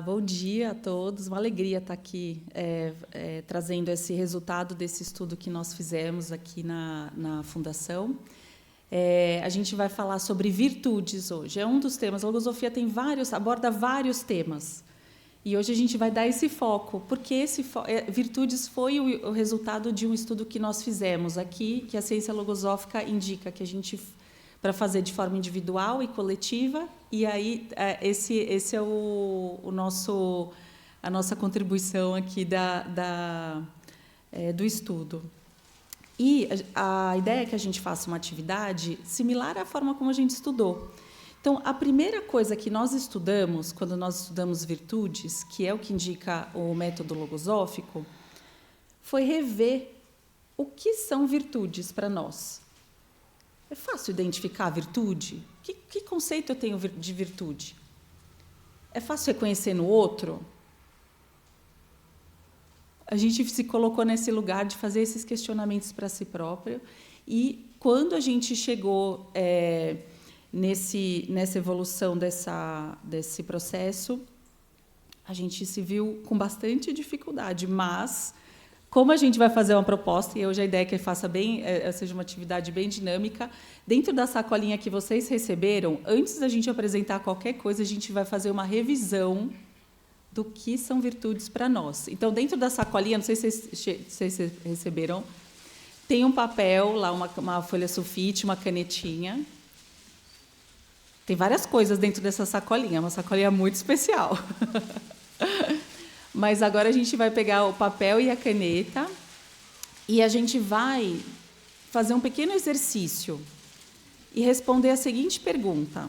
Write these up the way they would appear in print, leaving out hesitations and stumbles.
Bom dia a todos, uma alegria estar aqui trazendo esse resultado desse estudo que nós fizemos aqui na Fundação. A gente vai falar sobre virtudes hoje, é um dos temas. A logosofia aborda vários temas, e hoje a gente vai dar esse foco, porque virtudes foi o resultado de um estudo que nós fizemos aqui, que a ciência logosófica indica que a gente, para fazer de forma individual e coletiva, e aí esse é a nossa contribuição aqui do estudo. E a ideia é que a gente faça uma atividade similar à forma como a gente estudou. Então, a primeira coisa que nós estudamos, quando nós estudamos virtudes, que é o que indica o método logosófico, foi rever o que são virtudes para nós. É fácil identificar a virtude? Que conceito eu tenho de virtude? É fácil reconhecer no outro? A gente se colocou nesse lugar de fazer esses questionamentos para si próprio, e quando a gente chegou nessa evolução desse processo, a gente se viu com bastante dificuldade, mas como a gente vai fazer uma proposta, e hoje a ideia é que seja uma atividade bem dinâmica, dentro da sacolinha que vocês receberam, antes da gente apresentar qualquer coisa, a gente vai fazer uma revisão do que são virtudes para nós. Então, dentro da sacolinha, não sei se vocês receberam, tem um papel, lá uma folha sulfite, uma canetinha. Tem várias coisas dentro dessa sacolinha, uma sacolinha muito especial. Mas agora a gente vai pegar o papel e a caneta e a gente vai fazer um pequeno exercício e responder a seguinte pergunta: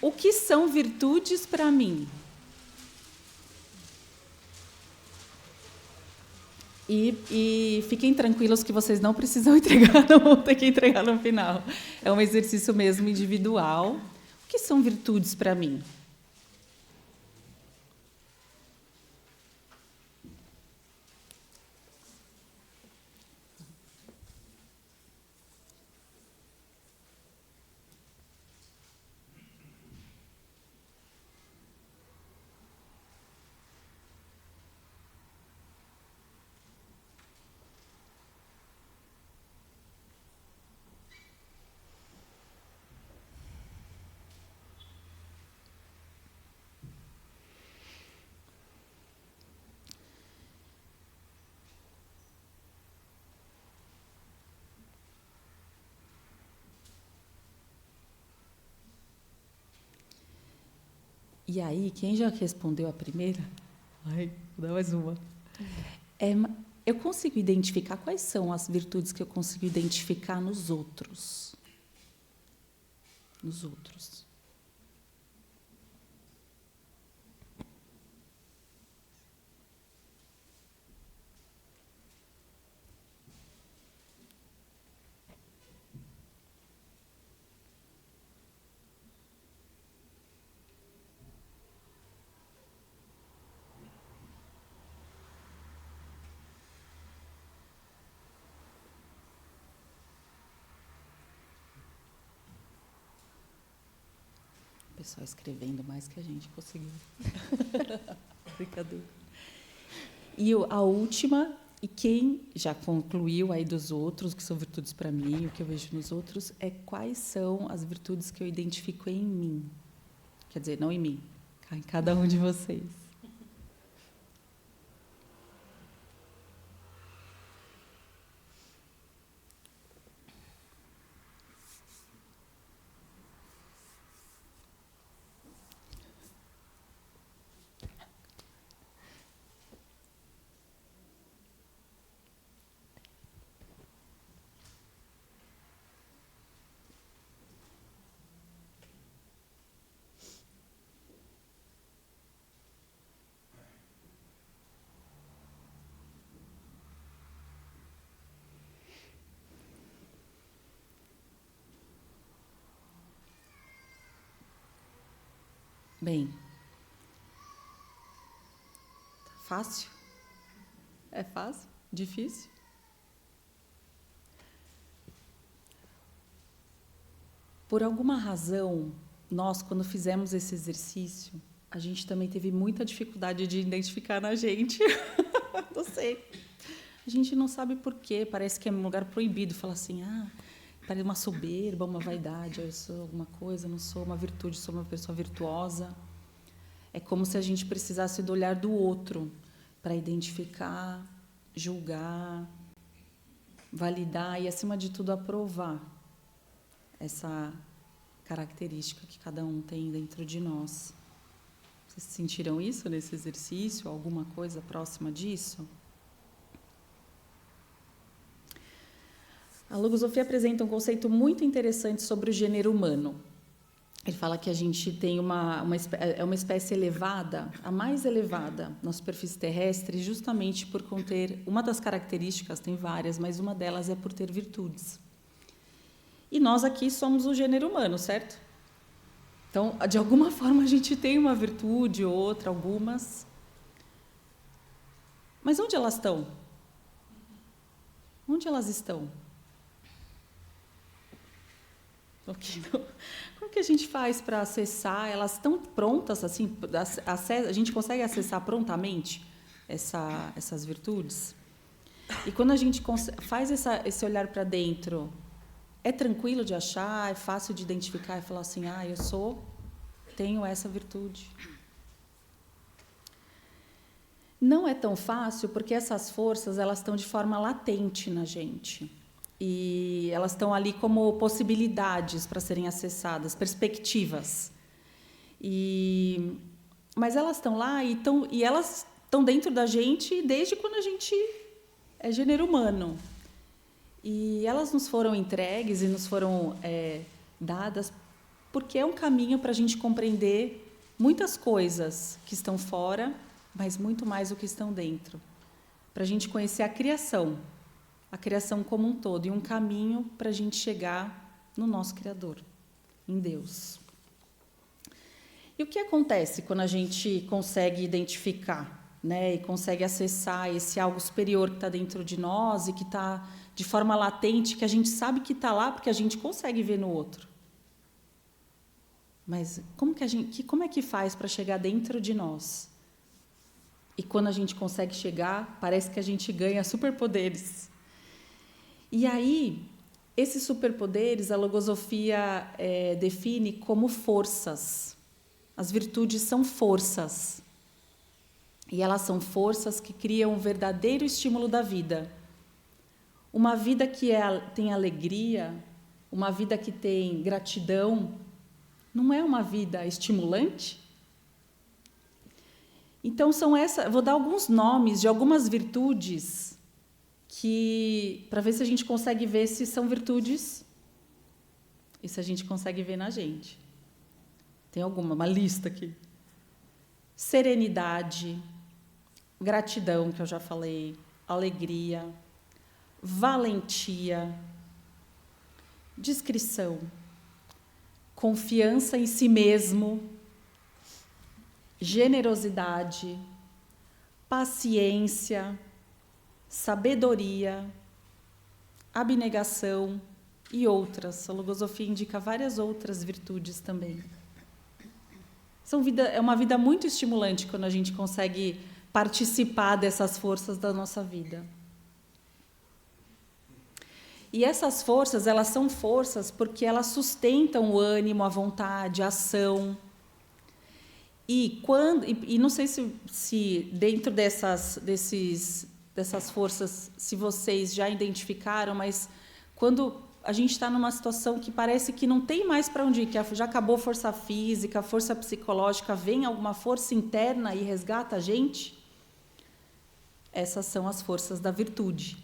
o que são virtudes para mim? E fiquem tranquilos que vocês não precisam entregar, não vão ter que entregar no final. É um exercício mesmo individual. O que são virtudes para mim? E aí, quem já respondeu a primeira? Ai, vou dar mais uma. Eu consigo identificar quais são as virtudes que eu consigo identificar nos outros. Nos outros. O pessoal escrevendo mais que a gente conseguiu. Brincadeira. E a última, e quem já concluiu aí dos outros, que são virtudes para mim, o que eu vejo nos outros, é quais são as virtudes que eu identifico em mim. Quer dizer, não em mim, em cada um de vocês. Bem, fácil? É fácil? Difícil? Por alguma razão, nós, quando fizemos esse exercício, a gente também teve muita dificuldade de identificar na gente. Não sei. A gente não sabe por quê. Parece que é um lugar proibido. Falar assim, parece uma soberba, uma vaidade. Eu sou alguma coisa, não sou uma virtude, sou uma pessoa virtuosa. É como se a gente precisasse do olhar do outro para identificar, julgar, validar e, acima de tudo, aprovar essa característica que cada um tem dentro de nós. Vocês sentiram isso nesse exercício? Alguma coisa próxima disso? A logosofia apresenta um conceito muito interessante sobre o gênero humano. Ele fala que a gente tem uma espécie elevada, a mais elevada na superfície terrestre, justamente por conter, uma das características, tem várias, mas uma delas é por ter virtudes. E nós aqui somos o gênero humano, certo? Então, de alguma forma, a gente tem uma virtude, outra, algumas. Mas onde elas estão? Onde elas estão? Como que a gente faz para acessar? Elas estão prontas, assim, a gente consegue acessar prontamente essas virtudes? E quando a gente faz esse olhar para dentro, é tranquilo de achar, é fácil de identificar e falar assim, tenho essa virtude. Não é tão fácil porque essas forças, elas estão de forma latente na gente. E elas estão ali como possibilidades para serem acessadas, perspectivas. Mas elas estão lá e elas estão dentro da gente desde quando a gente é gênero humano. E elas nos foram entregues e nos foram dadas porque é um caminho para a gente compreender muitas coisas que estão fora, mas muito mais o que estão dentro. Para a gente conhecer a criação como um todo, e um caminho para a gente chegar no nosso Criador, em Deus. E o que acontece quando a gente consegue identificar, né, e consegue acessar esse algo superior que está dentro de nós e que está de forma latente, que a gente sabe que está lá porque a gente consegue ver no outro? Mas como é que faz para chegar dentro de nós? E quando a gente consegue chegar, parece que a gente ganha superpoderes. E aí, esses superpoderes, a logosofia define como forças. As virtudes são forças. E elas são forças que criam um verdadeiro estímulo da vida. Uma vida que tem alegria, uma vida que tem gratidão, não é uma vida estimulante? Então, vou dar alguns nomes de algumas virtudes para ver se a gente consegue ver se são virtudes e se a gente consegue ver na gente. Tem uma lista aqui. Serenidade, gratidão, que eu já falei, alegria, valentia, discrição, confiança em si mesmo, generosidade, paciência, sabedoria, abnegação e outras. A logosofia indica várias outras virtudes também. É uma vida muito estimulante quando a gente consegue participar dessas forças da nossa vida. E essas forças, elas são forças porque elas sustentam o ânimo, a vontade, a ação. E não sei se dentro dessas forças, se vocês já identificaram, mas quando a gente está numa situação que parece que não tem mais para onde ir, que já acabou a força física, a força psicológica, vem alguma força interna e resgata a gente, essas são as forças da virtude,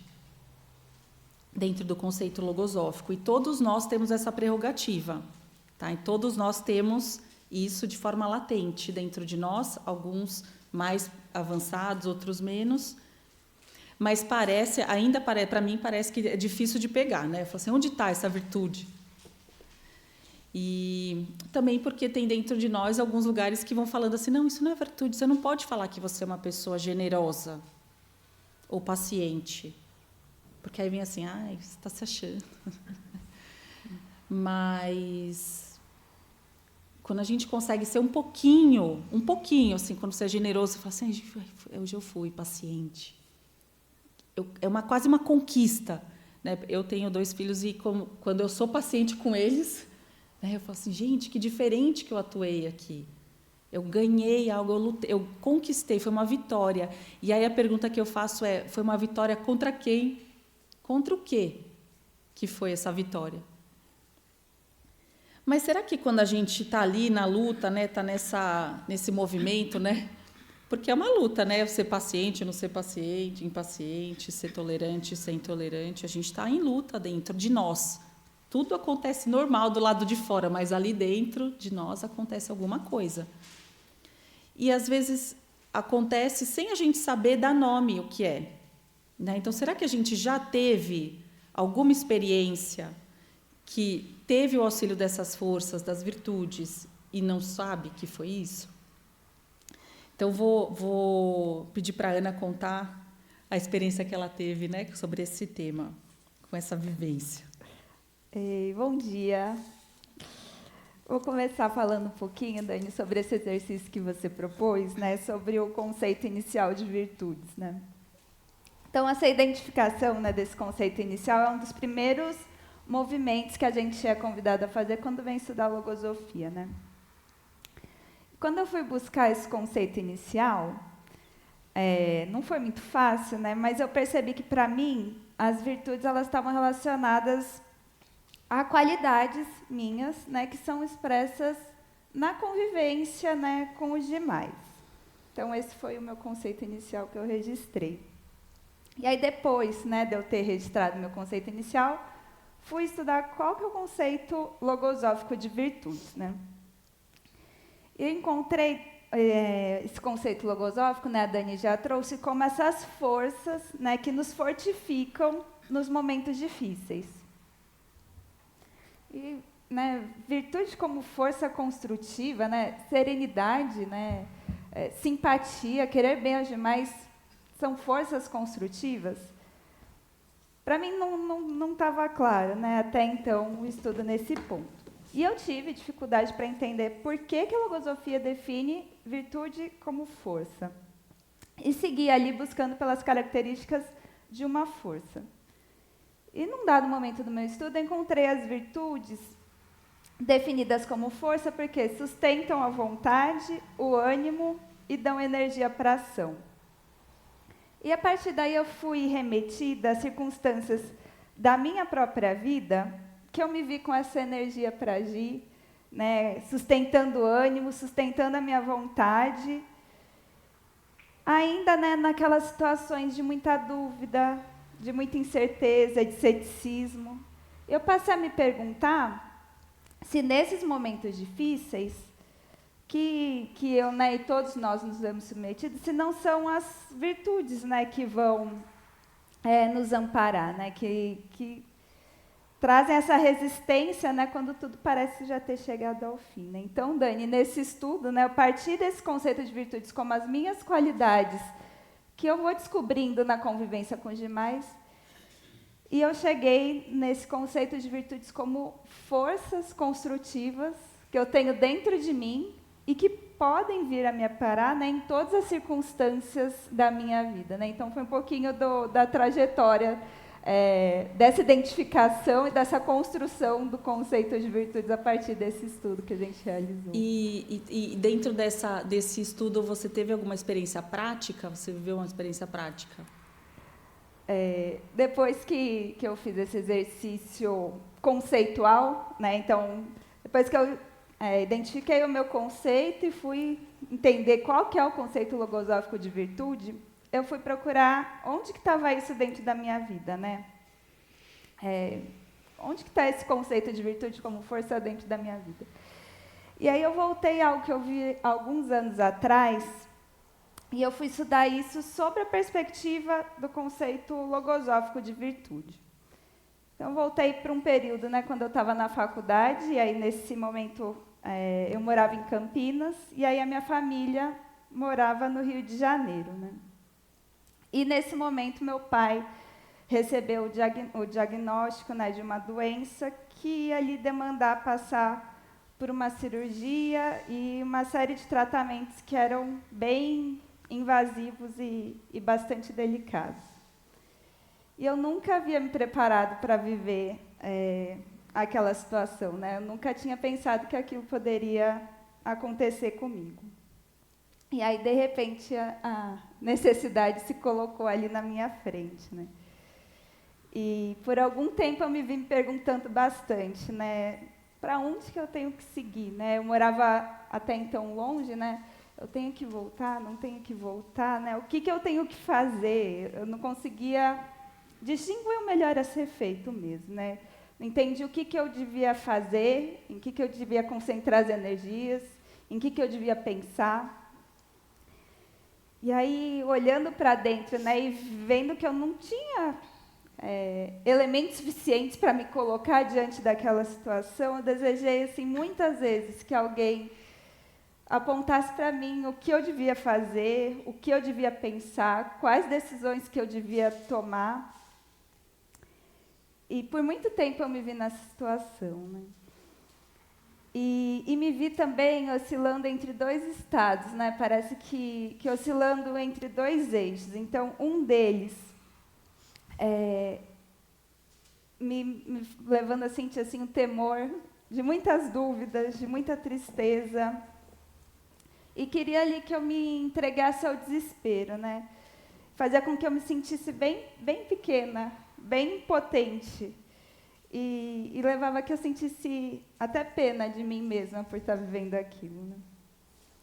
dentro do conceito logosófico. E todos nós temos essa prerrogativa, tá? E todos nós temos isso de forma latente dentro de nós, alguns mais avançados, outros menos, mas para mim parece que é difícil de pegar, né? Eu falo assim, onde está essa virtude? E também porque tem dentro de nós alguns lugares que vão falando assim, não, isso não é virtude, você não pode falar que você é uma pessoa generosa ou paciente, porque aí vem assim, você está se achando. Mas quando a gente consegue ser um pouquinho, assim, quando você é generoso, você fala assim, hoje eu fui paciente. Quase uma conquista, né? Eu tenho 2 filhos e quando eu sou paciente com eles, né, eu falo assim, gente, que diferente que eu atuei aqui. Eu ganhei algo, eu conquistei, foi uma vitória. E aí a pergunta que eu faço foi uma vitória contra quem? Contra o quê que foi essa vitória? Mas será que quando a gente está ali na luta, né, está nesse movimento, né? Porque é uma luta, né? Ser paciente, não ser paciente, impaciente, ser tolerante, ser intolerante. A gente está em luta dentro de nós. Tudo acontece normal do lado de fora, mas ali dentro de nós acontece alguma coisa. E às vezes acontece sem a gente saber dar nome o que é, né? Então, será que a gente já teve alguma experiência que teve o auxílio dessas forças, das virtudes, e não sabe que foi isso? Então, vou pedir para a Ana contar a experiência que ela teve, né, sobre esse tema, com essa vivência. Ei, bom dia. Vou começar falando um pouquinho, Dani, sobre esse exercício que você propôs, né, sobre o conceito inicial de virtudes, né? Então, essa identificação, né, desse conceito inicial é um dos primeiros movimentos que a gente é convidado a fazer quando vem estudar logosofia, né? Quando eu fui buscar esse conceito inicial, não foi muito fácil, né? Mas eu percebi que, para mim, as virtudes elas estavam relacionadas a qualidades minhas, né, que são expressas na convivência, né, com os demais. Então, esse foi o meu conceito inicial que eu registrei. E aí, depois, né, de eu ter registrado meu conceito inicial, fui estudar qual que é o conceito logosófico de virtudes, né? E encontrei esse conceito logosófico, né, a Dani já trouxe, como essas forças, né, que nos fortificam nos momentos difíceis. E, né, virtude como força construtiva, né, serenidade, né, simpatia, querer bem aos demais, são forças construtivas. Para mim não estava claro, né, até então, o estudo nesse ponto. E eu tive dificuldade para entender por que a logosofia define virtude como força. E segui ali buscando pelas características de uma força. E num dado momento do meu estudo, encontrei as virtudes definidas como força porque sustentam a vontade, o ânimo e dão energia para a ação. E a partir daí eu fui remetida a circunstâncias da minha própria vida que eu me vi com essa energia para agir, né, sustentando o ânimo, sustentando a minha vontade, ainda, né, naquelas situações de muita dúvida, de muita incerteza, de ceticismo. Eu passei a me perguntar se nesses momentos difíceis que eu, né, e todos nós nos vemos submetidos, se não são as virtudes, né, que vão nos amparar, né, que trazem essa resistência, né, quando tudo parece já ter chegado ao fim, né? Então, Dani, nesse estudo, né, eu parti desse conceito de virtudes como as minhas qualidades, que eu vou descobrindo na convivência com os demais, e eu cheguei nesse conceito de virtudes como forças construtivas que eu tenho dentro de mim e que podem vir a me aparar, né, em todas as circunstâncias da minha vida, né? Então, foi um pouquinho da trajetória dessa identificação e dessa construção do conceito de virtudes a partir desse estudo que a gente realizou. E dentro desse estudo, você teve alguma experiência prática? Você viveu uma experiência prática? Depois que eu fiz esse exercício conceitual, né, então, depois que eu identifiquei o meu conceito e fui entender qual que é o conceito logosófico de virtude, eu fui procurar onde que estava isso dentro da minha vida, né? Onde que está esse conceito de virtude como força dentro da minha vida? E aí eu voltei a algo que eu vi alguns anos atrás, e eu fui estudar isso sobre a perspectiva do conceito logosófico de virtude. Então, eu voltei para um período, né, quando eu estava na faculdade, e aí, nesse momento, eu morava em Campinas, e aí a minha família morava no Rio de Janeiro, né? E, nesse momento, meu pai recebeu o diagnóstico, né, de uma doença que ia lhe demandar passar por uma cirurgia e uma série de tratamentos que eram bem invasivos e bastante delicados. E eu nunca havia me preparado para viver aquela situação, né? Eu nunca tinha pensado que aquilo poderia acontecer comigo. E aí, de repente, a necessidade se colocou ali na minha frente, né? E por algum tempo eu me vim me perguntando bastante, né? Para onde que eu tenho que seguir, né? Eu morava até então longe, né? Eu tenho que voltar, não tenho que voltar, né? O que eu tenho que fazer? Eu não conseguia distinguir o melhor a ser feito mesmo, né? Não entendi o que eu devia fazer, em que eu devia concentrar as energias, em que eu devia pensar. E aí, olhando para dentro, né, e vendo que eu não tinha elementos suficientes para me colocar diante daquela situação, eu desejei, assim, muitas vezes que alguém apontasse para mim o que eu devia fazer, o que eu devia pensar, quais decisões que eu devia tomar. E por muito tempo eu me vi nessa situação, né? E me vi também oscilando entre dois estados, né? Parece que oscilando entre dois eixos. Então, um deles me levando a sentir assim, um temor de muitas dúvidas, de muita tristeza. E queria ali que eu me entregasse ao desespero, né? Fazia com que eu me sentisse bem pequena, bem impotente. E levava que eu sentisse até pena de mim mesma por estar vivendo aquilo, né?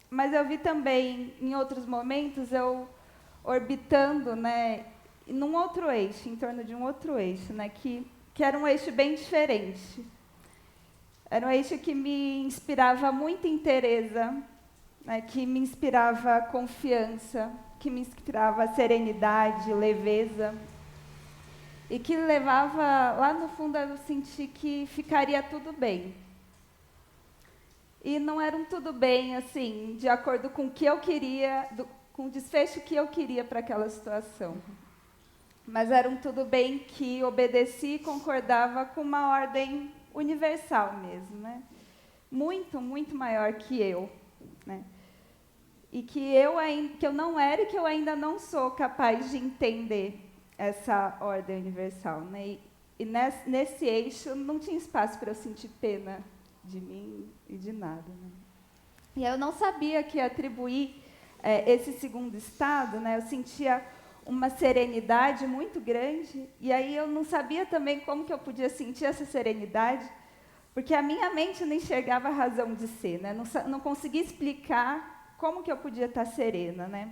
Mas eu vi também, em outros momentos, eu orbitando, né, num outro eixo, em torno de um outro eixo, né, que era um eixo bem diferente. Era um eixo que me inspirava muita inteireza, né, que me inspirava confiança, que me inspirava serenidade, leveza. E que levava, lá no fundo, eu senti que ficaria tudo bem. E não era um tudo bem, assim, de acordo com o que eu queria, com o desfecho que eu queria para aquela situação. Mas era um tudo bem que obedecia e concordava com uma ordem universal mesmo, né? Muito, muito maior que eu, né? E que eu não era e que eu ainda não sou capaz de entender essa ordem universal, né? E nesse eixo não tinha espaço para eu sentir pena de mim e de nada, né? E eu não sabia que atribuir esse segundo estado, né? Eu sentia uma serenidade muito grande, e aí eu não sabia também como que eu podia sentir essa serenidade, porque a minha mente não enxergava a razão de ser, né? Não conseguia explicar como que eu podia estar serena, né?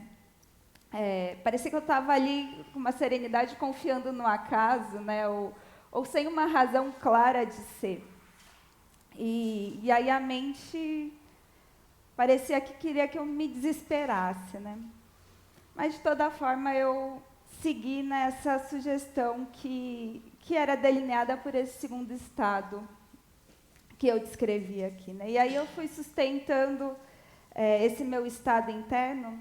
Parecia que eu estava ali com uma serenidade confiando no acaso, né? Ou sem uma razão clara de ser. E aí a mente parecia que queria que eu me desesperasse, né? Mas, de toda forma, eu segui nessa sugestão que era delineada por esse segundo estado que eu descrevi aqui, né? E aí eu fui sustentando esse meu estado interno,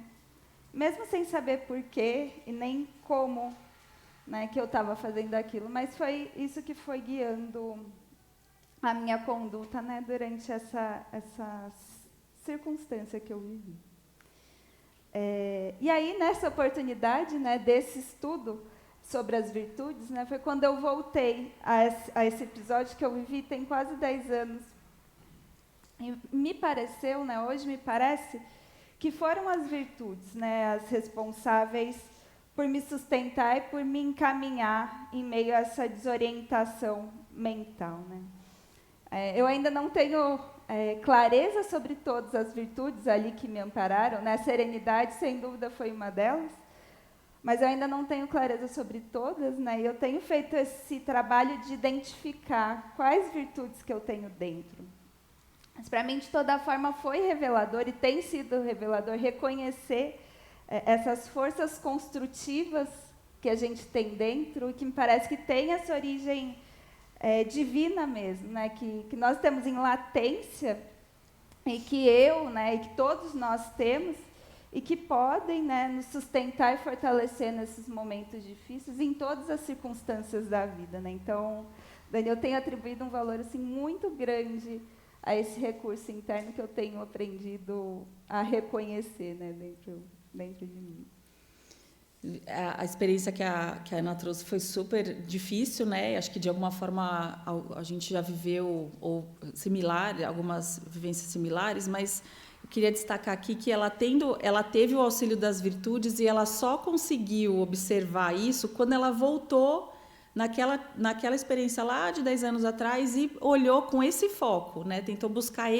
mesmo sem saber porquê e nem como, né, que eu estava fazendo aquilo, mas foi isso que foi guiando a minha conduta, né, durante essa circunstância que eu vivi. E aí, nessa oportunidade, né, desse estudo sobre as virtudes, né, foi quando eu voltei a esse episódio que eu vivi tem quase 10 anos. E me pareceu, né, hoje me parece, que foram as virtudes, né, as responsáveis por me sustentar e por me encaminhar em meio a essa desorientação mental, né? Eu ainda não tenho clareza sobre todas as virtudes ali que me ampararam, né? A serenidade, sem dúvida, foi uma delas, mas eu ainda não tenho clareza sobre todas, né? E eu tenho feito esse trabalho de identificar quais virtudes que eu tenho dentro. Mas, para mim, de toda forma, foi revelador e tem sido revelador reconhecer essas forças construtivas que a gente tem dentro e que me parece que tem essa origem divina mesmo, né? Que nós temos em latência e que né, e que todos nós temos e que podem, né, nos sustentar e fortalecer nesses momentos difíceis em todas as circunstâncias da vida, né? Então, Dani, eu tenho atribuído um valor assim muito grande a esse recurso interno que eu tenho aprendido a reconhecer, né, dentro de mim. A experiência que a Ana trouxe foi super difícil, né? Acho que de alguma forma a gente já viveu ou similar, algumas vivências similares, mas eu queria destacar aqui que ela teve o auxílio das virtudes e ela só conseguiu observar isso quando ela voltou naquela experiência lá de 10 anos atrás e olhou com esse foco, né? Tentou buscar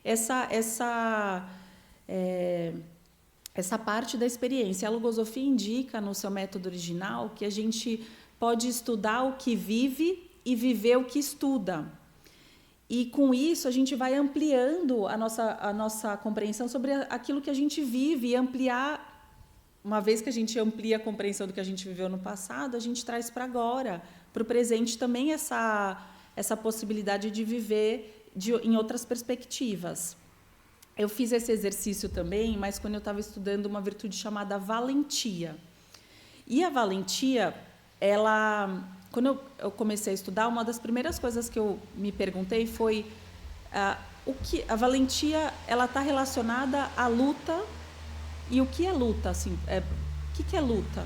essa parte da experiência. A logosofia indica no seu método original que a gente pode estudar o que vive e viver o que estuda. E com isso a gente vai ampliando a nossa compreensão sobre aquilo que a gente vive e ampliar. Uma vez que a gente amplia a compreensão do que a gente viveu no passado, a gente traz para agora, para o presente também essa possibilidade de viver em outras perspectivas. Eu fiz esse exercício também, mas quando eu estava estudando uma virtude chamada valentia. E a valentia, quando eu comecei a estudar, uma das primeiras coisas que eu me perguntei foi o que a valentia ela está relacionada à luta. E o que é luta? Assim, o que é luta?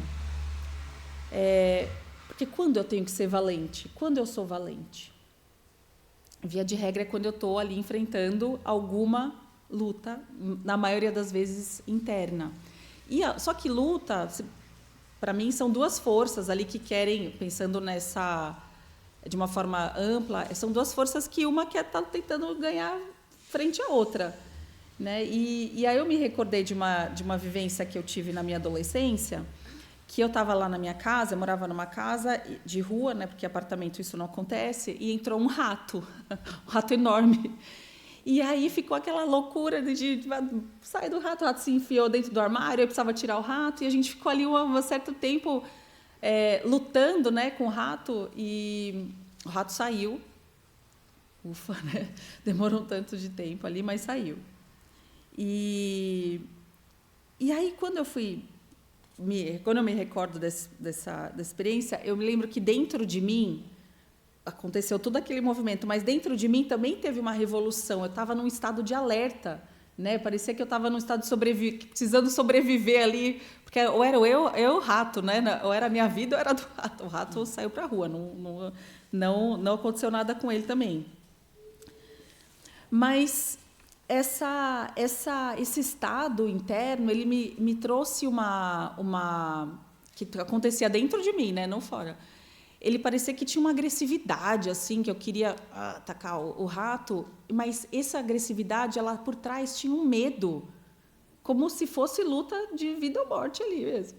Porque quando eu tenho que ser valente? Quando eu sou valente? Via de regra é quando eu estou ali enfrentando alguma luta, na maioria das vezes interna. Só que luta, para mim, são duas forças ali que querem, pensando de uma forma ampla, são duas forças que uma quer estar tentando ganhar frente à outra. Né? E aí eu me recordei de uma vivência que eu tive na minha adolescência, que eu estava lá na minha casa, eu morava numa casa de rua, né, porque apartamento isso não acontece, e entrou um rato enorme. E aí ficou aquela loucura de sair do rato, o rato se enfiou dentro do armário, eu precisava tirar o rato, e a gente ficou ali um certo tempo lutando, né, com o rato, e o rato saiu. Ufa, né? Demorou um tanto de tempo ali, mas saiu. E aí, quando eu me recordo dessa experiência, eu me lembro que dentro de mim aconteceu todo aquele movimento, mas dentro de mim também teve uma revolução. Eu estava num estado de alerta, né? Parecia que eu estava num estado de precisando sobreviver ali, porque ou era eu o rato, né? Ou era a minha vida ou era do rato. O rato saiu para a rua, não aconteceu nada com ele também. Mas esse estado interno, ele me trouxe que acontecia dentro de mim, né, não fora. Ele parecia que tinha uma agressividade, assim, que eu queria atacar o rato, mas essa agressividade, ela por trás tinha um medo, como se fosse luta de vida ou morte ali mesmo.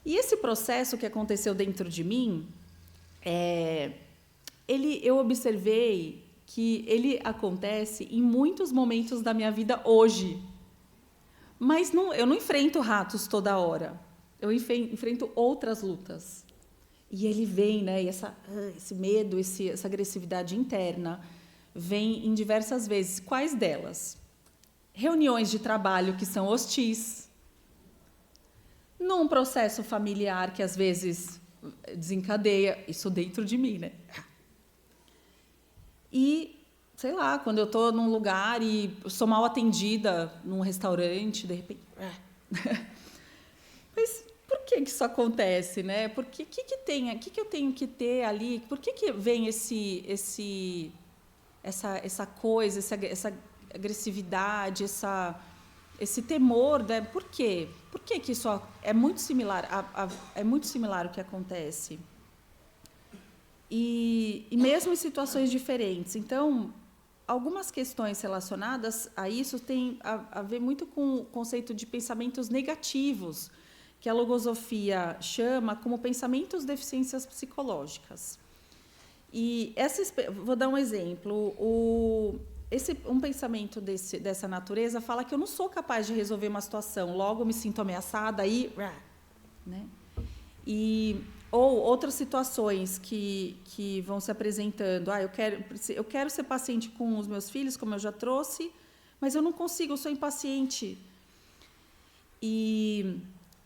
E esse processo que aconteceu dentro de mim, eu observei que ele acontece em muitos momentos da minha vida hoje. Mas eu não enfrento ratos toda hora. Eu enfrento outras lutas. E ele vem, né? E esse medo, essa agressividade interna vem em diversas vezes. Quais delas? Reuniões de trabalho que são hostis. Num processo familiar que às vezes desencadeia isso dentro de mim, né? E, sei lá, quando eu estou num lugar e sou mal atendida num restaurante, de repente... Mas por que isso acontece, né? Por que eu tenho que ter ali? Por que vem essa coisa, essa agressividade, esse temor, né? Por quê? Por que isso é muito similar? É muito similar o que acontece. E mesmo em situações diferentes. Então, algumas questões relacionadas a isso têm a ver muito com o conceito de pensamentos negativos, que a logosofia chama como pensamentos de deficiências psicológicas. E vou dar um exemplo. Um pensamento dessa natureza fala que eu não sou capaz de resolver uma situação, logo eu me sinto ameaçada e... né? Ou outras situações que vão se apresentando. Eu quero ser paciente com os meus filhos, como eu já trouxe, mas eu não consigo, eu sou impaciente. E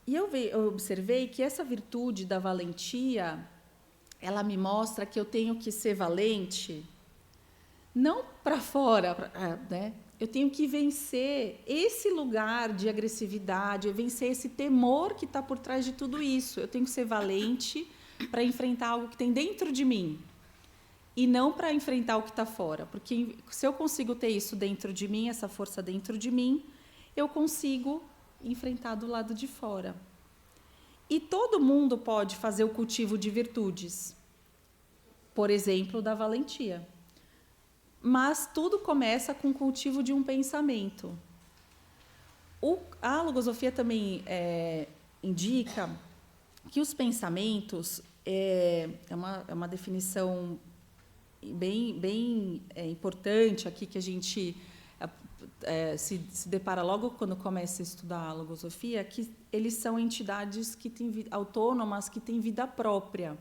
eu observei que essa virtude da valentia, ela me mostra que eu tenho que ser valente não para fora, né? Eu tenho que vencer esse lugar de agressividade, vencer esse temor que está por trás de tudo isso. Eu tenho que ser valente para enfrentar algo que tem dentro de mim e não para enfrentar o que está fora. Porque se eu consigo ter isso dentro de mim, essa força dentro de mim, eu consigo enfrentar do lado de fora. E todo mundo pode fazer o cultivo de virtudes. Por exemplo, da valentia. Mas tudo começa com o cultivo de um pensamento. A logosofia também indica que os pensamentos é uma definição bem importante aqui que a gente se depara logo quando começa a estudar a logosofia, que eles são entidades que têm autônomas, que têm vida própria.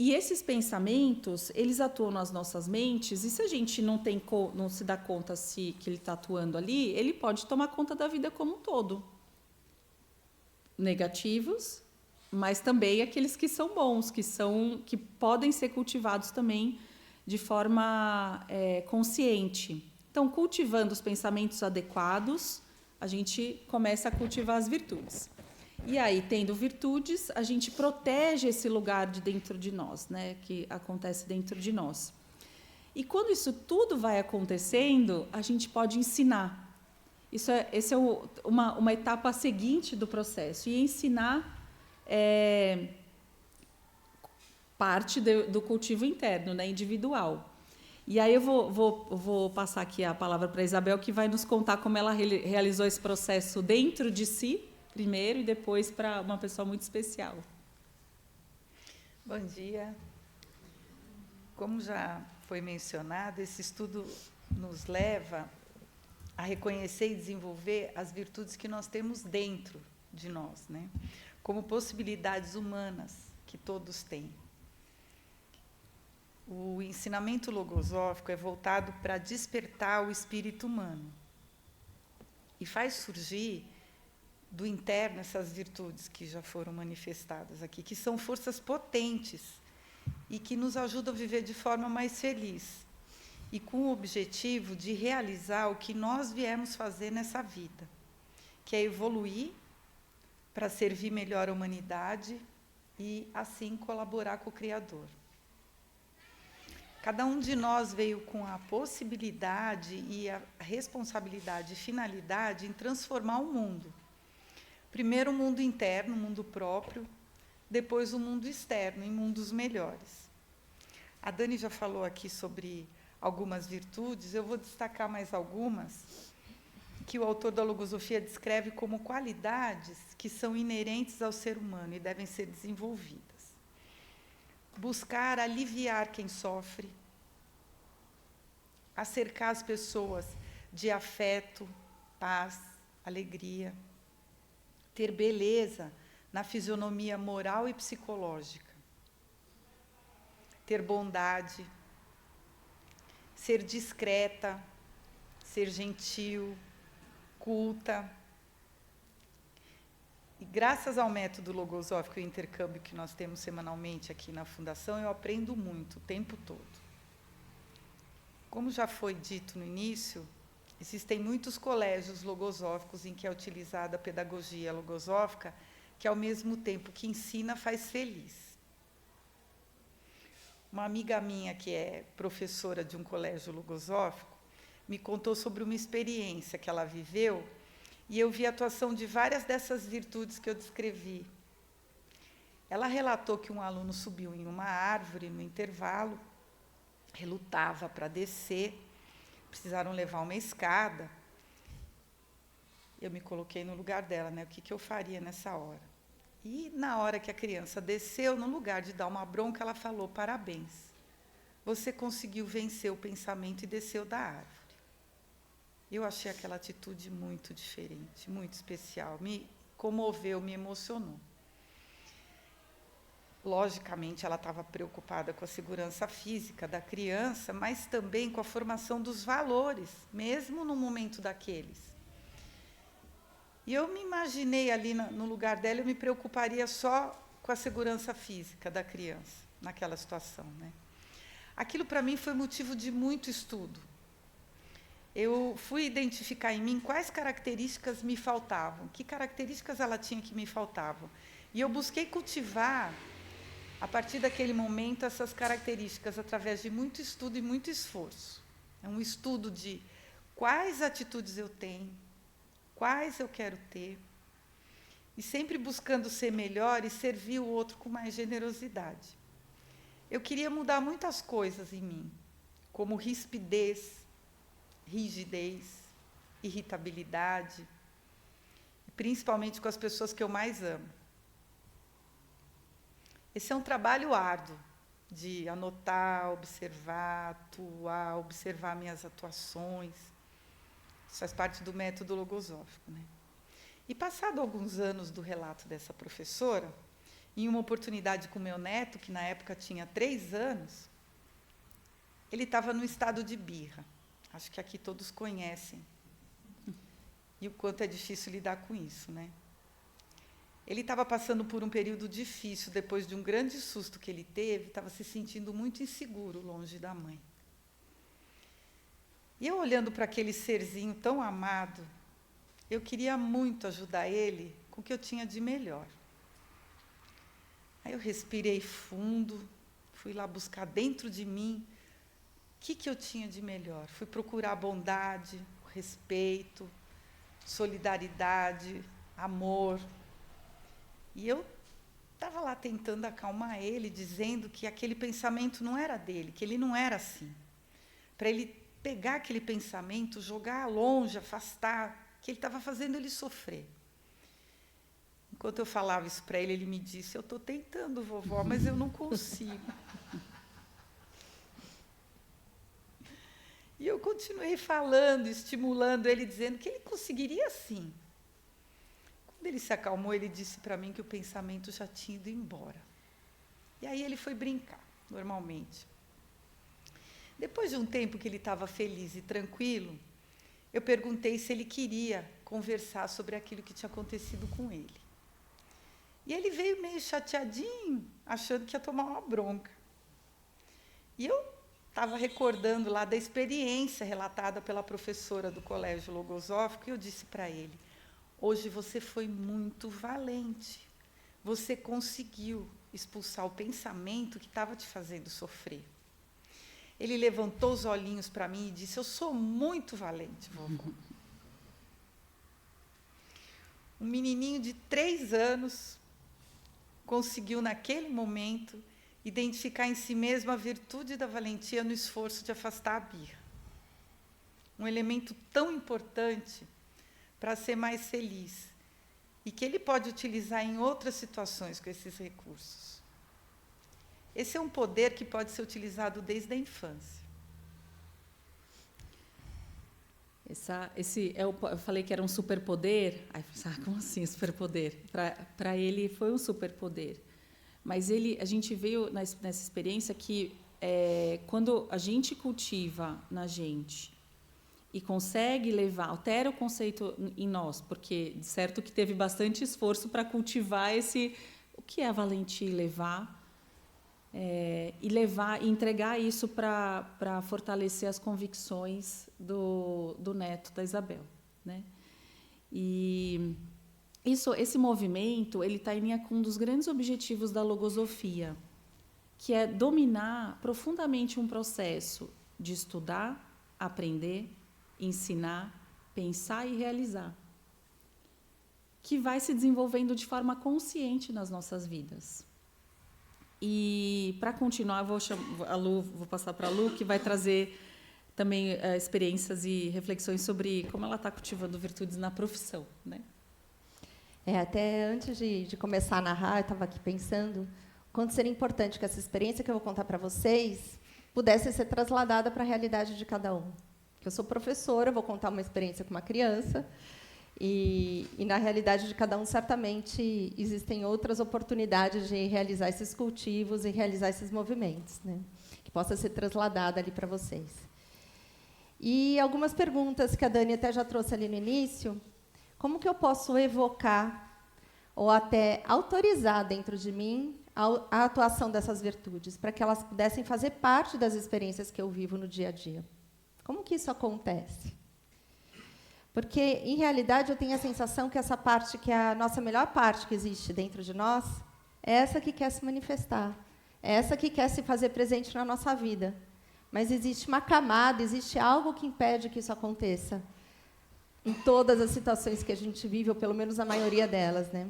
E esses pensamentos, eles atuam nas nossas mentes, e se a gente não se dá conta que ele está atuando ali, ele pode tomar conta da vida como um todo. Negativos, mas também aqueles que são bons, que podem ser cultivados também de forma consciente. Então, cultivando os pensamentos adequados, a gente começa a cultivar as virtudes. E aí, tendo virtudes, a gente protege esse lugar de dentro de nós, né, que acontece dentro de nós. E quando isso tudo vai acontecendo, a gente pode ensinar. Esse é uma etapa seguinte do processo. E ensinar é parte do cultivo interno, né, individual. E aí eu vou passar aqui a palavra para a Isabel, que vai nos contar como ela realizou esse processo dentro de si, primeiro, e depois para uma pessoa muito especial. Bom dia. Como já foi mencionado, esse estudo nos leva a reconhecer e desenvolver as virtudes que nós temos dentro de nós, né? Como possibilidades humanas que todos têm. O ensinamento logosófico é voltado para despertar o espírito humano e faz surgir do interno essas virtudes que já foram manifestadas aqui, que são forças potentes e que nos ajudam a viver de forma mais feliz e com o objetivo de realizar o que nós viemos fazer nessa vida, que é evoluir para servir melhor a humanidade e, assim, colaborar com o Criador. Cada um de nós veio com a possibilidade e a responsabilidade e finalidade em transformar o mundo. Primeiro o mundo interno, o mundo próprio, depois o mundo externo, em mundos melhores. A Dani já falou aqui sobre algumas virtudes, eu vou destacar mais algumas, que o autor da logosofia descreve como qualidades que são inerentes ao ser humano e devem ser desenvolvidas. Buscar aliviar quem sofre, acercar as pessoas de afeto, paz, alegria, ter beleza na fisionomia moral e psicológica, ter bondade, ser discreta, ser gentil, culta. E graças ao método logosófico e intercâmbio que nós temos semanalmente aqui na Fundação, eu aprendo muito o tempo todo. Como já foi dito no início, existem muitos colégios logosóficos em que é utilizada a pedagogia logosófica, que ao mesmo tempo que ensina, faz feliz. Uma amiga minha, que é professora de um colégio logosófico, me contou sobre uma experiência que ela viveu, e eu vi a atuação de várias dessas virtudes que eu descrevi. Ela relatou que um aluno subiu em uma árvore no intervalo, relutava para descer, precisaram levar uma escada. Eu me coloquei no lugar dela, né? O que eu faria nessa hora? E, na hora que a criança desceu, no lugar de dar uma bronca, ela falou: parabéns, você conseguiu vencer o pensamento e desceu da árvore. Eu achei aquela atitude muito diferente, muito especial. Me comoveu, me emocionou. Logicamente, ela estava preocupada com a segurança física da criança, mas também com a formação dos valores, mesmo no momento daqueles. E eu me imaginei ali no lugar dela, eu me preocuparia só com a segurança física da criança, naquela situação, né? aquilo para mim foi motivo de muito estudo. Eu fui identificar em mim quais características me faltavam, que características ela tinha que me faltavam. E eu busquei cultivar, a partir daquele momento, essas características através de muito estudo e muito esforço. É um estudo de quais atitudes eu tenho, quais eu quero ter, e sempre buscando ser melhor e servir o outro com mais generosidade. Eu queria mudar muitas coisas em mim, como rispidez, rigidez, irritabilidade, principalmente com as pessoas que eu mais amo. Esse é um trabalho árduo, de anotar, observar, atuar, observar minhas atuações. Isso faz parte do método logosófico, né? E passado alguns anos do relato dessa professora, em uma oportunidade com meu neto, que na época tinha 3 anos, ele estava no estado de birra. Acho que aqui todos conhecem. E o quanto é difícil lidar com isso, né? Ele estava passando por um período difícil, depois de um grande susto que ele teve, estava se sentindo muito inseguro, longe da mãe. E eu, olhando para aquele serzinho tão amado, eu queria muito ajudar ele com o que eu tinha de melhor. Aí eu respirei fundo, fui lá buscar dentro de mim o que eu tinha de melhor. Fui procurar bondade, respeito, solidariedade, amor. E eu estava lá tentando acalmar ele, dizendo que aquele pensamento não era dele, que ele não era assim. Para ele pegar aquele pensamento, jogar longe, afastar, que ele estava fazendo ele sofrer. Enquanto eu falava isso para ele, ele me disse: eu estou tentando, vovó, mas eu não consigo. E eu continuei falando, estimulando ele, dizendo que ele conseguiria sim. Quando ele se acalmou, ele disse para mim que o pensamento já tinha ido embora. E aí ele foi brincar, normalmente. Depois de um tempo que ele estava feliz e tranquilo, eu perguntei se ele queria conversar sobre aquilo que tinha acontecido com ele. E ele veio meio chateadinho, achando que ia tomar uma bronca. E eu estava recordando lá da experiência relatada pela professora do Colégio Logosófico, e eu disse para ele: hoje você foi muito valente. Você conseguiu expulsar o pensamento que estava te fazendo sofrer. Ele levantou os olhinhos para mim e disse: eu sou muito valente, vovó. Um menininho de 3 anos conseguiu, naquele momento, identificar em si mesmo a virtude da valentia no esforço de afastar a birra. Um elemento tão importante para ser mais feliz e que ele pode utilizar em outras situações com esses recursos. Esse é um poder que pode ser utilizado desde a infância. Eu falei que era um superpoder. Aí, como assim superpoder? Para ele foi um superpoder. Mas a gente veio nessa experiência que quando a gente cultiva na gente e consegue altera o conceito em nós, porque certo que teve bastante esforço para cultivar o que é a valentia e levar e entregar isso para fortalecer as convicções do neto da Isabel, né? E esse movimento ele está em linha com um dos grandes objetivos da logosofia, que é dominar profundamente um processo de estudar, aprender, ensinar, pensar e realizar, que vai se desenvolvendo de forma consciente nas nossas vidas. E, para continuar, vou passar para a Lu, que vai trazer também experiências e reflexões sobre como ela está cultivando virtudes na profissão, né? Até antes de começar a narrar, eu estava aqui pensando quanto seria importante que essa experiência que eu vou contar para vocês pudesse ser trasladada para a realidade de cada um. Eu sou professora, vou contar uma experiência com uma criança, e na realidade de cada um, certamente, existem outras oportunidades de realizar esses cultivos e realizar esses movimentos, né? Que possa ser trasladada ali para vocês. E algumas perguntas que a Dani até já trouxe ali no início: como que eu posso evocar ou até autorizar dentro de mim a atuação dessas virtudes, para que elas pudessem fazer parte das experiências que eu vivo no dia a dia. Como que isso acontece? Porque, em realidade, eu tenho a sensação que essa parte, que é a nossa melhor parte que existe dentro de nós, é essa que quer se manifestar, é essa que quer se fazer presente na nossa vida. Mas existe uma camada, existe algo que impede que isso aconteça em todas as situações que a gente vive, ou pelo menos a maioria delas, né?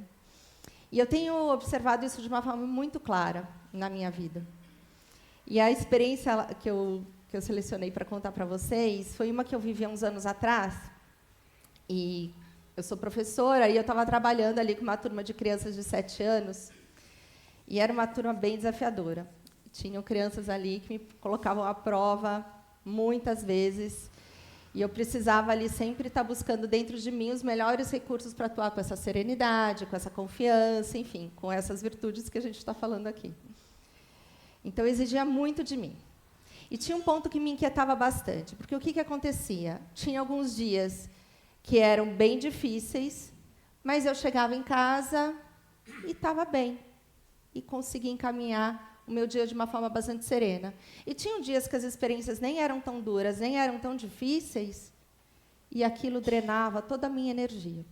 E eu tenho observado isso de uma forma muito clara na minha vida. E a experiência que eu selecionei para contar para vocês foi uma que eu vivi há uns anos atrás. E eu sou professora e eu estava trabalhando ali com uma turma de crianças de 7 anos. E era uma turma bem desafiadora. Tinham crianças ali que me colocavam à prova muitas vezes. E eu precisava ali sempre estar buscando dentro de mim os melhores recursos para atuar com essa serenidade, com essa confiança, enfim, com essas virtudes que a gente está falando aqui. Então, exigia muito de mim. E tinha um ponto que me inquietava bastante, porque o que acontecia? Tinha alguns dias que eram bem difíceis, mas eu chegava em casa e estava bem, e conseguia encaminhar o meu dia de uma forma bastante serena. E tinham dias que as experiências nem eram tão duras, nem eram tão difíceis, e aquilo drenava toda a minha energia.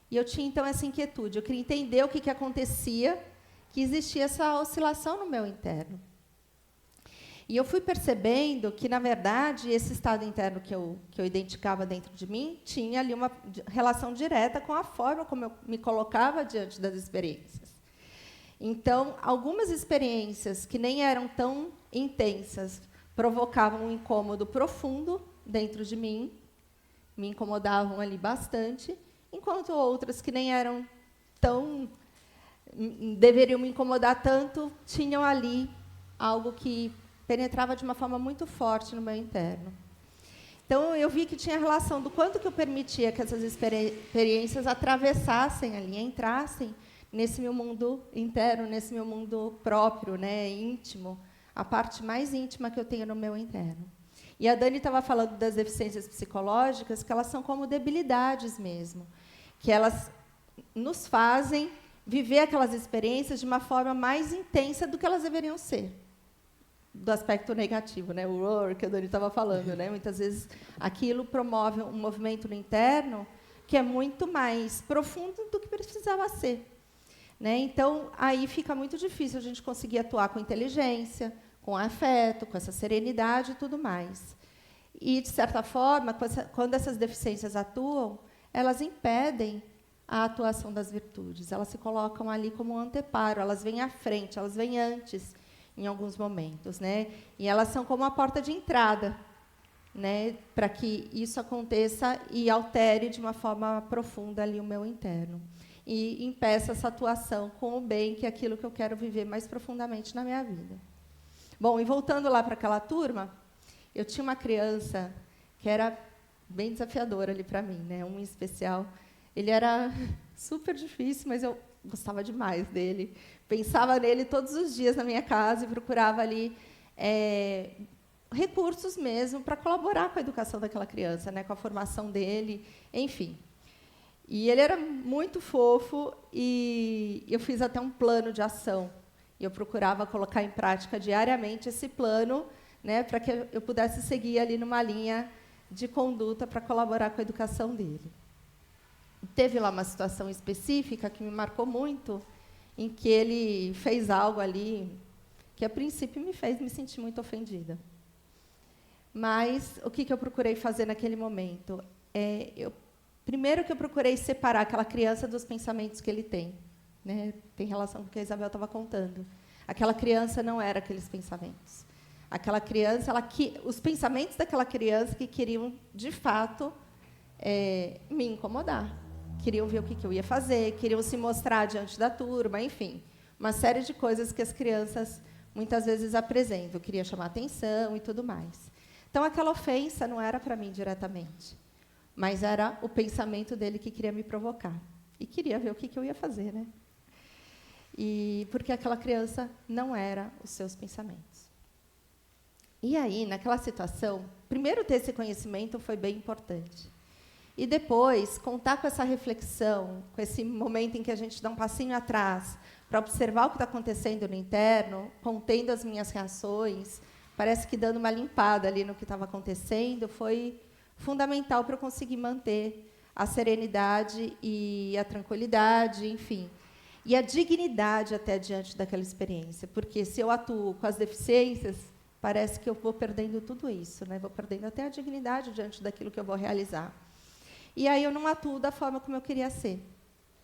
E eu tinha, então, essa inquietude. Eu queria entender o que acontecia, que existia essa oscilação no meu interno. E eu fui percebendo que, na verdade, esse estado interno que eu identificava dentro de mim tinha ali uma relação direta com a forma como eu me colocava diante das experiências. Então, algumas experiências que nem eram tão intensas provocavam um incômodo profundo dentro de mim, me incomodavam ali bastante, enquanto outras que nem eram tão... deveriam me incomodar tanto, tinham ali algo que penetrava de uma forma muito forte no meu interno. Então, eu vi que tinha relação do quanto que eu permitia que essas experiências atravessassem ali, entrassem nesse meu mundo interno, nesse meu mundo próprio, né, íntimo, a parte mais íntima que eu tenho no meu interno. E a Dani estava falando das deficiências psicológicas, que elas são como debilidades mesmo, que elas nos fazem viver aquelas experiências de uma forma mais intensa do que elas deveriam ser, do aspecto negativo, né, o roar que a Dani estava falando, né, muitas vezes aquilo promove um movimento no interno que é muito mais profundo do que precisava ser. Né? Então, aí fica muito difícil a gente conseguir atuar com inteligência, com afeto, com essa serenidade e tudo mais. E, de certa forma, quando essas deficiências atuam, elas impedem a atuação das virtudes. Elas se colocam ali como um anteparo, elas vêm à frente, elas vêm antes, em alguns momentos. Né? E elas são como a porta de entrada, né, para que isso aconteça e altere de uma forma profunda ali o meu interno. E impeça essa atuação com o bem, que é aquilo que eu quero viver mais profundamente na minha vida. Bom, e voltando lá para aquela turma, eu tinha uma criança que era bem desafiadora ali para mim, né? Um em especial. Ele era super difícil, mas eu gostava demais dele. Pensava nele todos os dias na minha casa e procurava ali recursos mesmo para colaborar com a educação daquela criança, né? Com a formação dele, enfim. E ele era muito fofo e eu fiz até um plano de ação. E eu procurava colocar em prática diariamente esse plano, né, para que eu pudesse seguir ali numa linha de conduta para colaborar com a educação dele. Teve lá uma situação específica que me marcou muito, em que ele fez algo ali que, a princípio, me fez me sentir muito ofendida. Mas o que eu procurei fazer naquele momento? Primeiro que eu procurei separar aquela criança dos pensamentos que ele tem. Né? Tem relação com o que a Isabel estava contando. Aquela criança não era aqueles pensamentos. Aquela criança, os pensamentos daquela criança que queriam, de fato, me incomodar. Queriam ver o que eu ia fazer, queriam se mostrar diante da turma, enfim. Uma série de coisas que as crianças, muitas vezes, apresentam. Eu queria chamar atenção e tudo mais. Então, aquela ofensa não era para mim diretamente, mas era o pensamento dele que queria me provocar. E queria ver o que eu ia fazer, né? E porque aquela criança não era os seus pensamentos. E aí, naquela situação, primeiro ter esse conhecimento foi bem importante. E depois, contar com essa reflexão, com esse momento em que a gente dá um passinho atrás, para observar o que está acontecendo no interno, contendo as minhas reações, parece que dando uma limpada ali no que estava acontecendo, foi fundamental para eu conseguir manter a serenidade e a tranquilidade, enfim. E a dignidade até diante daquela experiência, porque se eu atuo com as deficiências, parece que eu vou perdendo tudo isso, né? Vou perdendo até a dignidade diante daquilo que eu vou realizar. E aí eu não atuo da forma como eu queria ser,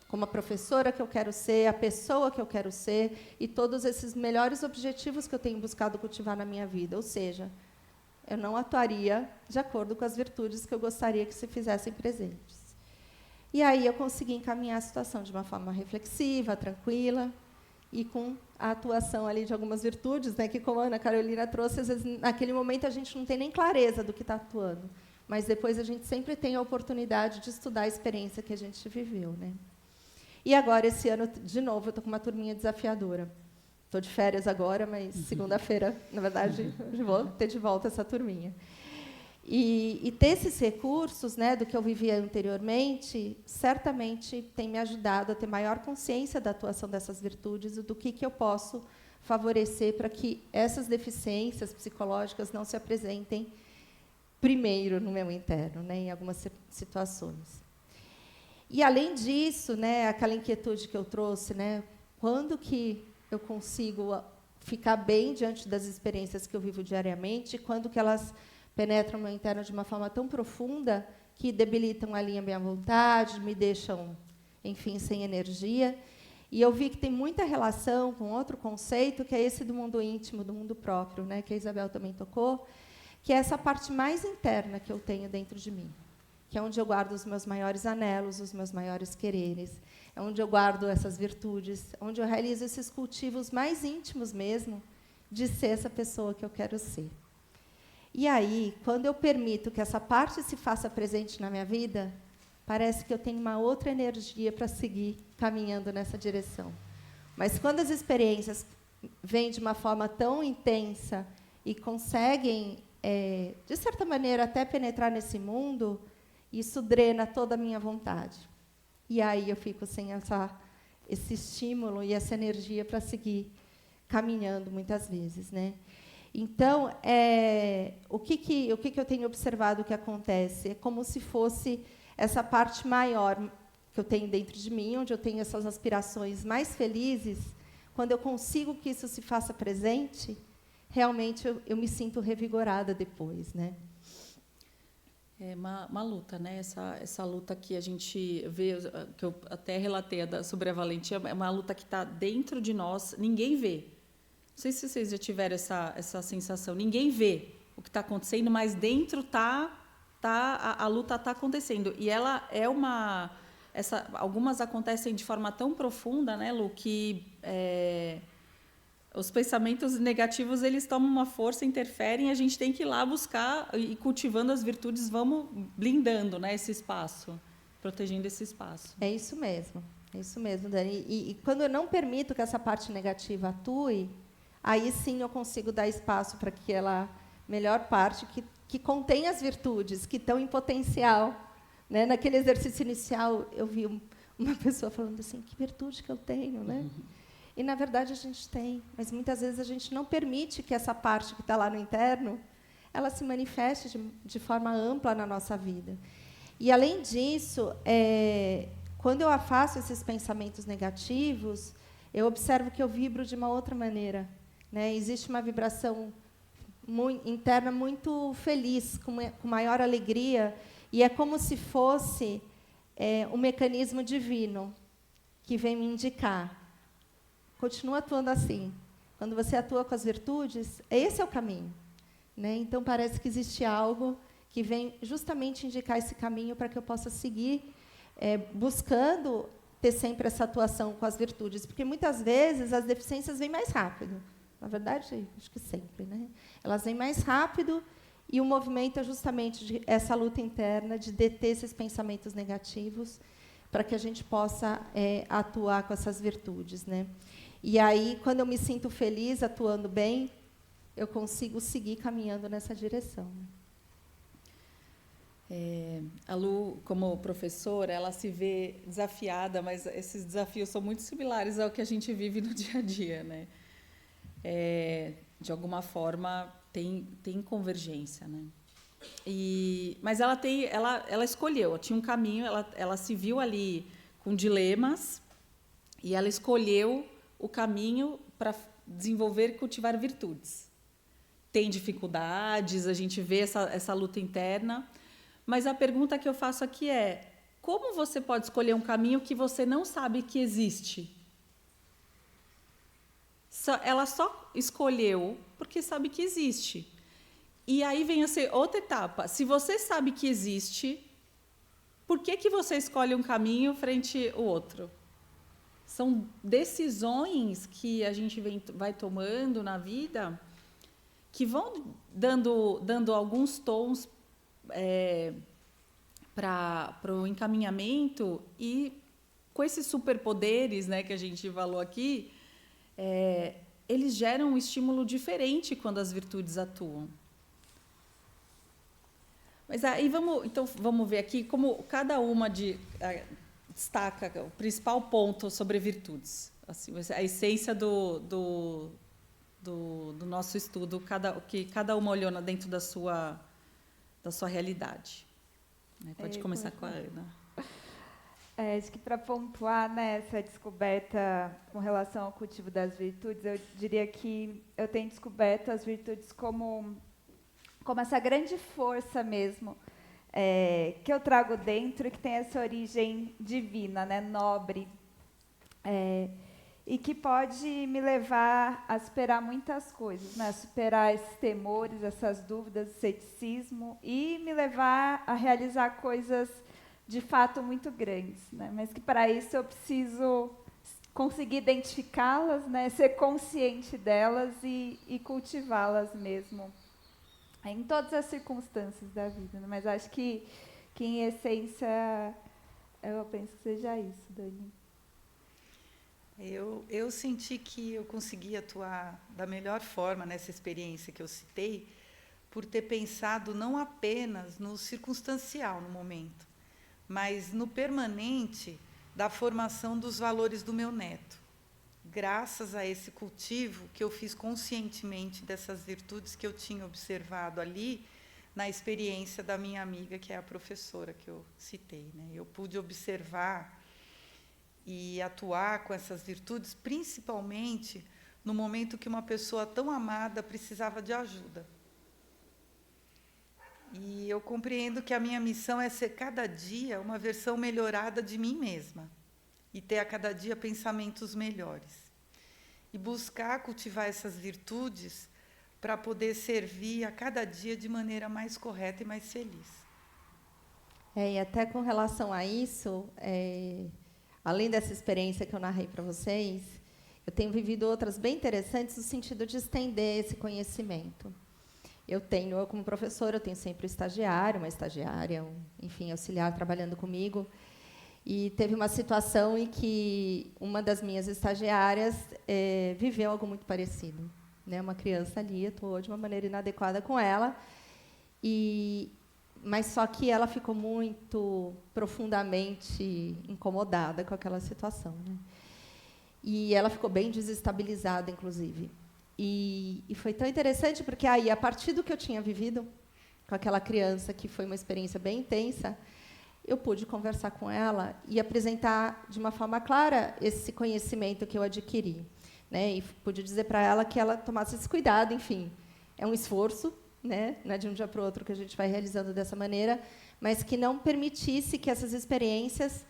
como a professora que eu quero ser, a pessoa que eu quero ser, e todos esses melhores objetivos que eu tenho buscado cultivar na minha vida. Ou seja, eu não atuaria de acordo com as virtudes que eu gostaria que se fizessem presentes. E aí eu consegui encaminhar a situação de uma forma reflexiva, tranquila, e com a atuação ali de algumas virtudes, né, que, como a Ana Carolina trouxe, às vezes, naquele momento a gente não tem nem clareza do que está atuando, mas depois a gente sempre tem a oportunidade de estudar a experiência que a gente viveu, né? E agora, esse ano, de novo, eu estou com uma turminha desafiadora. Estou de férias agora, mas segunda-feira, na verdade, vou ter de volta essa turminha. E ter esses recursos, né, do que eu vivia anteriormente, certamente tem me ajudado a ter maior consciência da atuação dessas virtudes e do que eu posso favorecer para que essas deficiências psicológicas não se apresentem primeiro no meu interno, né, em algumas situações. E, além disso, né, aquela inquietude que eu trouxe, né, quando que eu consigo ficar bem diante das experiências que eu vivo diariamente, quando que elas penetram no meu interno de uma forma tão profunda que debilitam ali a minha vontade, me deixam, enfim, sem energia. E eu vi que tem muita relação com outro conceito, que é esse do mundo íntimo, do mundo próprio, né, que a Isabel também tocou, que é essa parte mais interna que eu tenho dentro de mim, que é onde eu guardo os meus maiores anelos, os meus maiores quereres, é onde eu guardo essas virtudes, onde eu realizo esses cultivos mais íntimos mesmo de ser essa pessoa que eu quero ser. E aí, quando eu permito que essa parte se faça presente na minha vida, parece que eu tenho uma outra energia para seguir caminhando nessa direção. Mas quando as experiências vêm de uma forma tão intensa e conseguem, de certa maneira, até penetrar nesse mundo, isso drena toda a minha vontade. E aí eu fico sem esse estímulo e essa energia para seguir caminhando muitas vezes, né? Então, o que eu tenho observado que acontece? É como se fosse essa parte maior que eu tenho dentro de mim, onde eu tenho essas aspirações mais felizes. Quando eu consigo que isso se faça presente, realmente eu me sinto revigorada depois, né? É uma luta, né? Essa luta que a gente vê, que eu até relatei sobre a valentia, é uma luta que está dentro de nós, ninguém vê. Não sei se vocês já tiveram essa sensação. Ninguém vê o que está acontecendo, mas dentro a luta está acontecendo. E ela é algumas acontecem de forma tão profunda, né, Lu, que os pensamentos negativos eles tomam uma força, interferem, e a gente tem que ir lá buscar e cultivando as virtudes, vamos blindando, né, esse espaço, protegendo esse espaço. É isso mesmo, Dani. E quando eu não permito que essa parte negativa atue, aí sim eu consigo dar espaço para aquela melhor parte que contém as virtudes, que estão em potencial. Né? Naquele exercício inicial, eu vi uma pessoa falando assim, que virtude que eu tenho, né? E, na verdade, a gente tem, mas muitas vezes a gente não permite que essa parte que está lá no interno, ela se manifeste de forma ampla na nossa vida. E, além disso, quando eu afasto esses pensamentos negativos, eu observo que eu vibro de uma outra maneira. Né? Existe uma vibração interna muito feliz, com maior alegria, e é como se fosse um mecanismo divino que vem me indicar. Continua atuando assim. Quando você atua com as virtudes, esse é o caminho. Né? Então, parece que existe algo que vem justamente indicar esse caminho para que eu possa seguir buscando ter sempre essa atuação com as virtudes, porque, muitas vezes, as deficiências vêm mais rápido. Na verdade, acho que sempre, né? Elas vêm mais rápido e o movimento é justamente essa luta interna de deter esses pensamentos negativos para que a gente possa atuar com essas virtudes, né? E aí, quando eu me sinto feliz, atuando bem, eu consigo seguir caminhando nessa direção. A Lu, como professora, ela se vê desafiada, mas esses desafios são muito similares ao que a gente vive no dia a dia, né? De alguma forma, tem convergência, né? Mas ela escolheu, tinha um caminho, ela se viu ali com dilemas e ela escolheu o caminho para desenvolver e cultivar virtudes. Tem dificuldades, a gente vê essa luta interna, mas a pergunta que eu faço aqui é: como você pode escolher um caminho que você não sabe que existe? Ela só escolheu porque sabe que existe. E aí vem outra etapa. Se você sabe que existe, por que você escolhe um caminho frente ao outro? São decisões que a gente vai tomando na vida que vão dando alguns tons para o encaminhamento, e com esses superpoderes, né, que a gente falou aqui, eles geram um estímulo diferente quando as virtudes atuam. Mas aí vamos ver aqui como cada uma destaca o principal ponto sobre virtudes. Assim, a essência do nosso estudo, que cada uma olhou dentro da sua realidade. Pode começar com a Ana. Acho que para pontuar, né, essa descoberta com relação ao cultivo das virtudes, eu diria que eu tenho descoberto as virtudes como essa grande força mesmo, que eu trago dentro, que tem essa origem divina, né, nobre, e que pode me levar a superar muitas coisas, né, a superar esses temores, essas dúvidas, esse ceticismo, e me levar a realizar coisas de fato muito grandes, né, mas que para isso eu preciso conseguir identificá-las, né, ser consciente delas e cultivá-las mesmo, em todas as circunstâncias da vida, né? Mas acho que em essência, eu penso que seja isso, Dani. Eu senti que eu consegui atuar da melhor forma nessa experiência que eu citei, por ter pensado não apenas no circunstancial, no momento, mas no permanente da formação dos valores do meu neto. Graças a esse cultivo que eu fiz conscientemente dessas virtudes que eu tinha observado ali na experiência da minha amiga, que é a professora que eu citei, né? Eu pude observar e atuar com essas virtudes, principalmente no momento que uma pessoa tão amada precisava de ajuda. E eu compreendo que a minha missão é ser cada dia uma versão melhorada de mim mesma e ter a cada dia pensamentos melhores. E buscar cultivar essas virtudes para poder servir a cada dia de maneira mais correta e mais feliz. E até com relação a isso, além dessa experiência que eu narrei para vocês, eu tenho vivido outras bem interessantes no sentido de estender esse conhecimento. Eu como professora, eu tenho sempre uma estagiária, enfim, auxiliar trabalhando comigo. E teve uma situação em que uma das minhas estagiárias viveu algo muito parecido, né? Uma criança ali atuou de uma maneira inadequada com ela, mas só que ela ficou muito profundamente incomodada com aquela situação, né? E ela ficou bem desestabilizada, inclusive. E foi tão interessante porque aí, a partir do que eu tinha vivido com aquela criança, que foi uma experiência bem intensa, eu pude conversar com ela e apresentar de uma forma clara esse conhecimento que eu adquiri, né? E pude dizer para ela que ela tomasse esse cuidado, enfim, é um esforço, né? Não é de um dia para o outro que a gente vai realizando dessa maneira, mas que não permitisse que essas experiências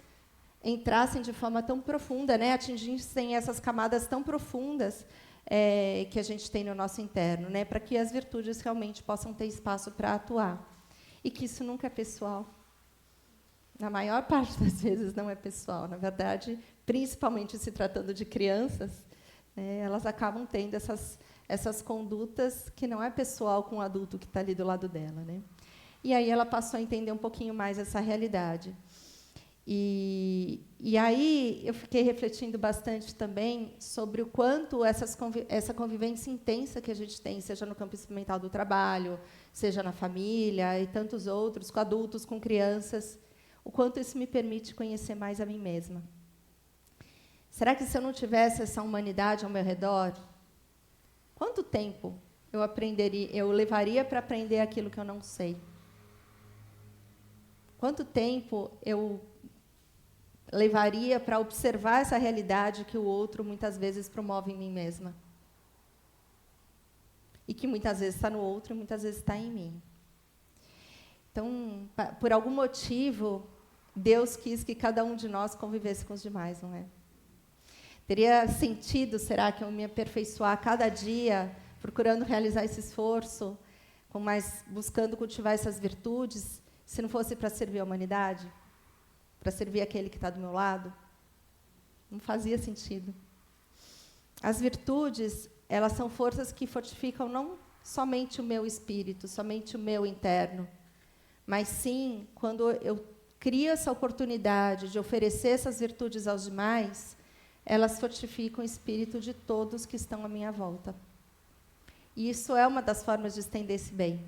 entrassem de forma tão profunda, né? Atingissem essas camadas tão profundas que a gente tem no nosso interno, né? Para que as virtudes realmente possam ter espaço para atuar. E que isso nunca é pessoal. Na maior parte das vezes não é pessoal. Na verdade, principalmente se tratando de crianças, né, elas acabam tendo essas condutas que não é pessoal com o adulto que está ali do lado dela, né? E aí ela passou a entender um pouquinho mais essa realidade. E E aí eu fiquei refletindo bastante também sobre o quanto essa convivência intensa que a gente tem, seja no campo experimental do trabalho, seja na família e tantos outros, com adultos, com crianças, o quanto isso me permite conhecer mais a mim mesma. Será que se eu não tivesse essa humanidade ao meu redor, quanto tempo eu levaria para aprender aquilo que eu não sei? Quanto tempo eu levaria para observar essa realidade que o outro muitas vezes promove em mim mesma? E que muitas vezes está no outro e muitas vezes está em mim. Então, por algum motivo, Deus quis que cada um de nós convivesse com os demais, não é? Teria sentido, será, que eu me aperfeiçoar a cada dia, procurando realizar esse esforço, buscando cultivar essas virtudes, se não fosse para servir a humanidade? Para servir aquele que está do meu lado? Não fazia sentido. As virtudes, elas são forças que fortificam não somente o meu espírito, somente o meu interno, mas sim, quando eu crio essa oportunidade de oferecer essas virtudes aos demais, elas fortificam o espírito de todos que estão à minha volta. E isso é uma das formas de estender esse bem.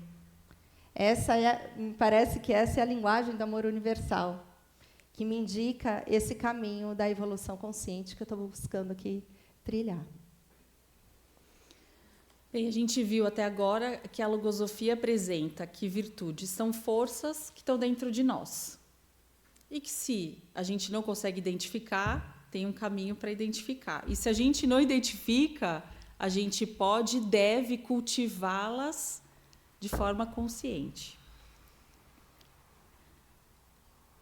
Me parece que essa é a linguagem do amor universal, que me indica esse caminho da evolução consciente que eu estou buscando aqui trilhar. Bem, a gente viu até agora que a logosofia apresenta que virtudes são forças que estão dentro de nós. E que, se a gente não consegue identificar, tem um caminho para identificar. E se a gente não identifica, a gente pode e deve cultivá-las de forma consciente.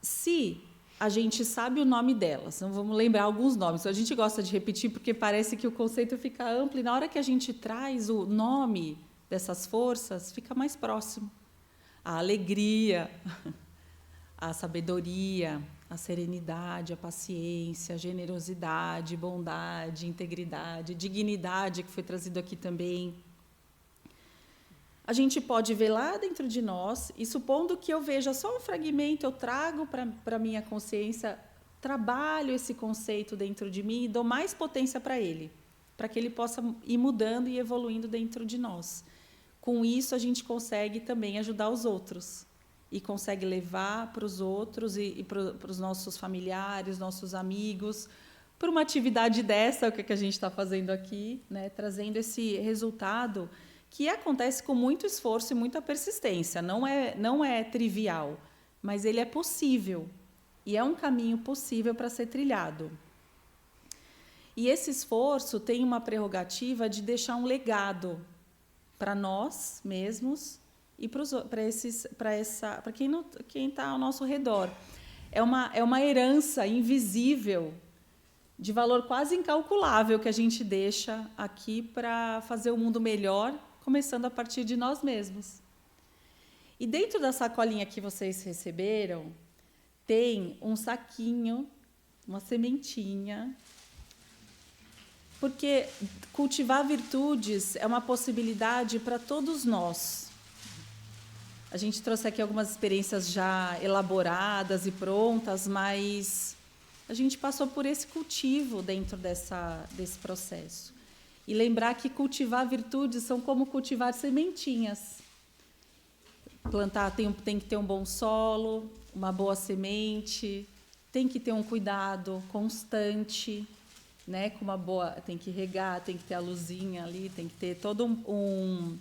Se a gente sabe o nome delas, então vamos lembrar alguns nomes. A gente gosta de repetir porque parece que o conceito fica amplo, e na hora que a gente traz o nome dessas forças, fica mais próximo. A alegria, a sabedoria, a serenidade, a paciência, a generosidade, bondade, integridade, dignidade, que foi trazido aqui também. A gente pode ver lá dentro de nós, e supondo que eu veja só um fragmento, eu trago para a minha consciência, trabalho esse conceito dentro de mim e dou mais potência para ele, para que ele possa ir mudando e evoluindo dentro de nós. Com isso, a gente consegue também ajudar os outros, e consegue levar para os outros e para os nossos familiares, nossos amigos, por uma atividade dessa, o que a gente está fazendo aqui, né, trazendo esse resultado que acontece com muito esforço e muita persistência. Não é trivial, mas ele é possível, e é um caminho possível para ser trilhado. E esse esforço tem uma prerrogativa de deixar um legado para nós mesmos e para quem está ao nosso redor. É uma herança invisível, de valor quase incalculável, que a gente deixa aqui para fazer o mundo melhor, começando a partir de nós mesmos. E dentro da sacolinha que vocês receberam, tem um saquinho, uma sementinha, porque cultivar virtudes é uma possibilidade para todos nós. A gente trouxe aqui algumas experiências já elaboradas e prontas, mas a gente passou por esse cultivo dentro desse processo. E lembrar que cultivar virtudes são como cultivar sementinhas. Plantar tem que ter um bom solo, uma boa semente, tem que ter um cuidado constante, né? Com uma boa, tem que regar, tem que ter a luzinha ali, tem que ter todo um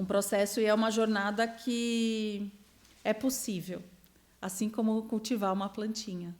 processo, e é uma jornada que é possível, assim como cultivar uma plantinha.